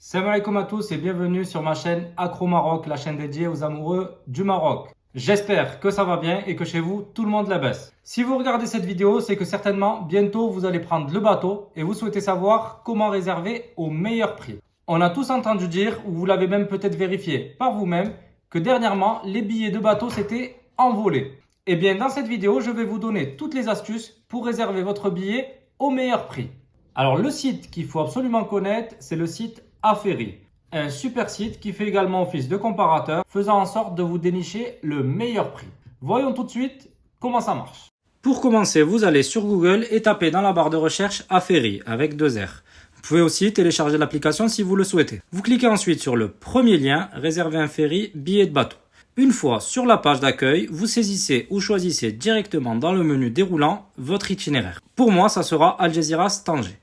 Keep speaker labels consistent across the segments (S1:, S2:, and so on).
S1: Salam alaikum à tous et bienvenue sur ma chaîne Accro Maroc, la chaîne dédiée aux amoureux du Maroc. J'espère que ça va bien et que chez vous, tout le monde la baisse. Si vous regardez cette vidéo, c'est que certainement, bientôt, vous allez prendre le bateau et vous souhaitez savoir comment réserver au meilleur prix. On a tous entendu dire, ou vous l'avez même peut-être vérifié par vous-même, que dernièrement, les billets de bateau s'étaient envolés. Eh bien, dans cette vidéo, je vais vous donner toutes les astuces pour réserver votre billet au meilleur prix. Alors, le site qu'il faut absolument connaître, c'est le site Aferi. Un super site qui fait également office de comparateur, faisant en sorte de vous dénicher le meilleur prix. Voyons tout de suite comment ça marche. Pour commencer, vous allez sur Google et tapez dans la barre de recherche Aferi avec 2 R. Vous pouvez aussi télécharger l'application si vous le souhaitez. Vous cliquez ensuite sur le premier lien, réserver un ferry, billet de bateau. Une fois sur la page d'accueil, vous saisissez ou choisissez directement dans le menu déroulant votre itinéraire. Pour moi, ça sera Algeciras-Tanger.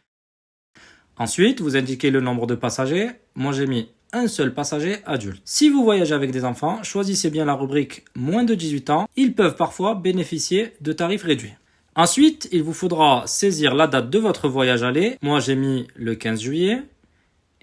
S1: Ensuite, vous indiquez le nombre de passagers. Moi, j'ai mis un seul passager adulte. Si vous voyagez avec des enfants, choisissez bien la rubrique moins de 18 ans. Ils peuvent parfois bénéficier de tarifs réduits. Ensuite, il vous faudra saisir la date de votre voyage aller. Moi, j'ai mis le 15 juillet.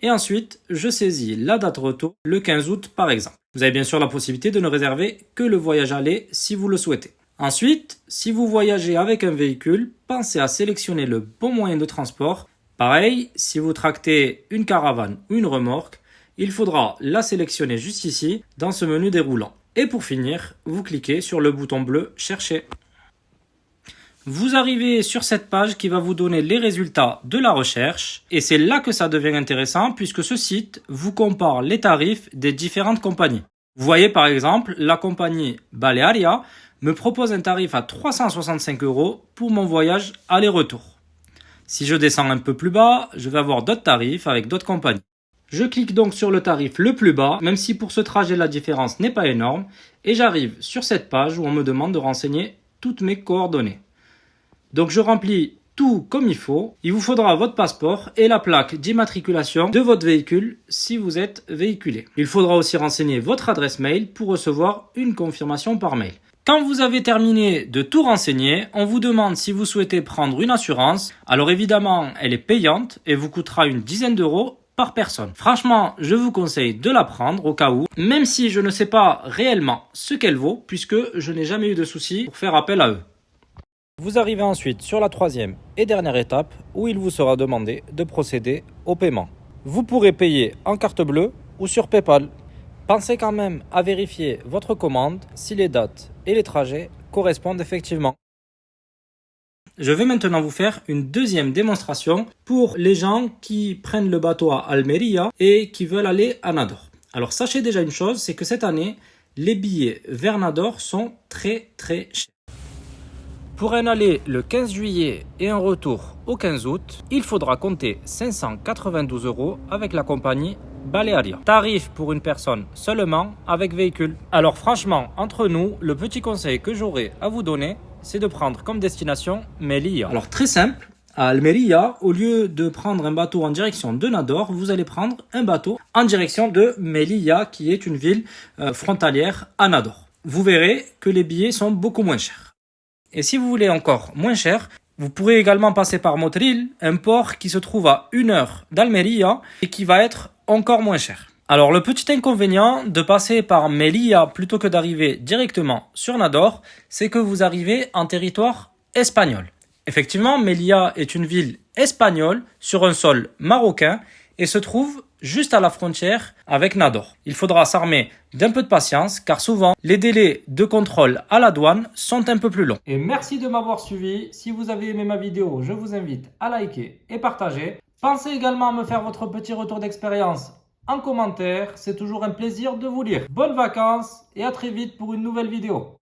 S1: Et ensuite, je saisis la date retour, le 15 août par exemple. Vous avez bien sûr la possibilité de ne réserver que le voyage aller si vous le souhaitez. Ensuite, si vous voyagez avec un véhicule, pensez à sélectionner le bon moyen de transport. Pareil, si vous tractez une caravane ou une remorque, il faudra la sélectionner juste ici, dans ce menu déroulant. Et pour finir, vous cliquez sur le bouton bleu « Chercher ». Vous arrivez sur cette page qui va vous donner les résultats de la recherche. Et c'est là que ça devient intéressant puisque ce site vous compare les tarifs des différentes compagnies. Vous voyez par exemple, la compagnie Balearia me propose un tarif à 365 € pour mon voyage aller-retour. Si je descends un peu plus bas, je vais avoir d'autres tarifs avec d'autres compagnies. Je clique donc sur le tarif le plus bas, même si pour ce trajet la différence n'est pas énorme, et j'arrive sur cette page où on me demande de renseigner toutes mes coordonnées. Donc je remplis tout comme il faut. Il vous faudra votre passeport et la plaque d'immatriculation de votre véhicule si vous êtes véhiculé. Il faudra aussi renseigner votre adresse mail pour recevoir une confirmation par mail. Quand vous avez terminé de tout renseigner, on vous demande si vous souhaitez prendre une assurance. Alors évidemment, elle est payante et vous coûtera une dizaine d'euros par personne. Franchement, je vous conseille de la prendre au cas où, même si je ne sais pas réellement ce qu'elle vaut, puisque je n'ai jamais eu de soucis pour faire appel à eux. Vous arrivez ensuite sur la troisième et dernière étape où il vous sera demandé de procéder au paiement. Vous pourrez payer en carte bleue ou sur PayPal. Pensez quand même à vérifier votre commande si les dates et les trajets correspondent effectivement. Je vais maintenant vous faire une deuxième démonstration pour les gens qui prennent le bateau à Almeria et qui veulent aller à Nador. Alors sachez déjà une chose, c'est que cette année, les billets vers Nador sont très chers. Pour un aller le 15 juillet et un retour au 15 août, il faudra compter 592 € avec la compagnie Balearia. Tarif pour une personne seulement avec véhicule. Alors franchement, entre nous, le petit conseil que j'aurais à vous donner, c'est de prendre comme destination Melilla. Alors très simple, à Almeria, au lieu de prendre un bateau en direction de Nador, vous allez prendre un bateau en direction de Melilla, qui est une ville frontalière à Nador. Vous verrez que les billets sont beaucoup moins chers. Et si vous voulez encore moins cher, vous pourrez également passer par Motril, un port qui se trouve à 1 heure d'Almeria et qui va être encore moins cher. Alors le petit inconvénient de passer par Melilla plutôt que d'arriver directement sur Nador, c'est que vous arrivez en territoire espagnol. Effectivement, Melilla est une ville espagnole sur un sol marocain et se trouve juste à la frontière avec Nador. Il faudra s'armer d'un peu de patience car souvent les délais de contrôle à la douane sont un peu plus longs. Et merci de m'avoir suivi. Si vous avez aimé ma vidéo, je vous invite à liker et partager. Pensez également à me faire votre petit retour d'expérience en commentaire. C'est toujours un plaisir de vous lire. Bonnes vacances et à très vite pour une nouvelle vidéo.